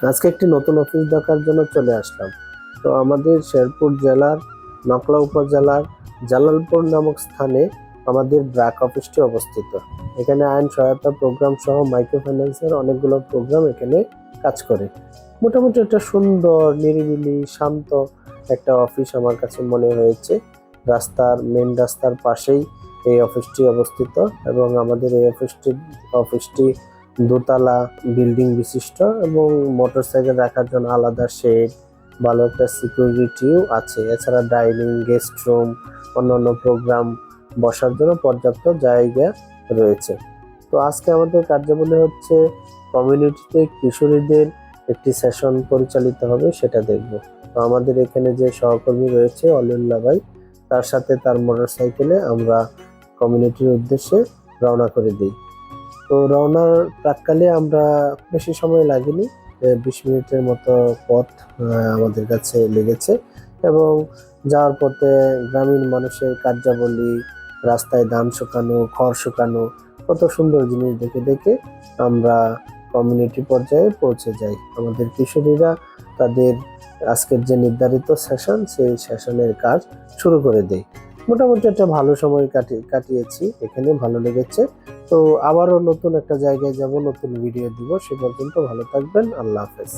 আজকে একটি নতুন অফিস দেখার জন্য চলে আসলাম। তো আমাদের শেরপুর জেলার নকলা উপজেলার জালালপুর নামক স্থানে আমাদের ব্র্যাক অফিসটি অবস্থিত। এখানে আইন সহায়তা প্রোগ্রাম সহ মাইক্রো ফাইন্যান্সের অনেকগুলো প্রোগ্রাম এখানে কাজ করে। মোটামুটি একটা সুন্দর নিরিবিলি শান্ত একটা অফিস আমার কাছে মনে হয়েছে। মেন রাস্তার পাশেই এই অফিসটি অবস্থিত এবং আমাদের এই অফিসটি দোতলা বিল্ডিং বিশিষ্ট এবং মোটরসাইকেল রাখার জন্য আলাদা শেড, ভালো একটা সিকিউরিটিও আছে। এছাড়া ডাইনিং, গেস্ট রুম, অন্যান্য প্রোগ্রাম বসার জন্য পর্যাপ্ত জায়গা রয়েছে। তো আজকে আমাদের কার্যাবলী হচ্ছে কমিউনিটিতে কিশোরীদের একটি সেশন পরিচালিত হবে, সেটা দেখব। তো আমাদের এখানে যে সহকর্মী রয়েছে অলিউল্লাহ ভাই, তার সাথে তার মোটরসাইকেলে আমরা কমিউনিটির উদ্দেশ্যে রওনা করে দিই। তো রওনার প্রাক্কালে আমরা বেশি সময় লাগেনি, 20 মিনিটের মতো পথ আমাদের কাছে লেগেছে এবং যাওয়ার পথে গ্রামীণ মানুষের কার্যাবলী, রাস্তায় ধান শুকানো, খড় শুকানো, কত সুন্দর জিনিস দেখে দেখে আমরা কমিউনিটি পর্যায়ে পৌঁছে যাই। আমাদের কিশোরীরা তাদের আজকের যে নির্ধারিত সেশন, সেই সেশনের কাজ শুরু করে দেয়। মোটামুটি একটা ভালো সময় কাটিয়েছি, এখানে ভালো লেগেছে। তো আবারও নতুন একটা জায়গায় যাব, নতুন ভিডিও দিব। সে পর্যন্ত ভালো থাকবেন। আল্লাহ হাফেজ।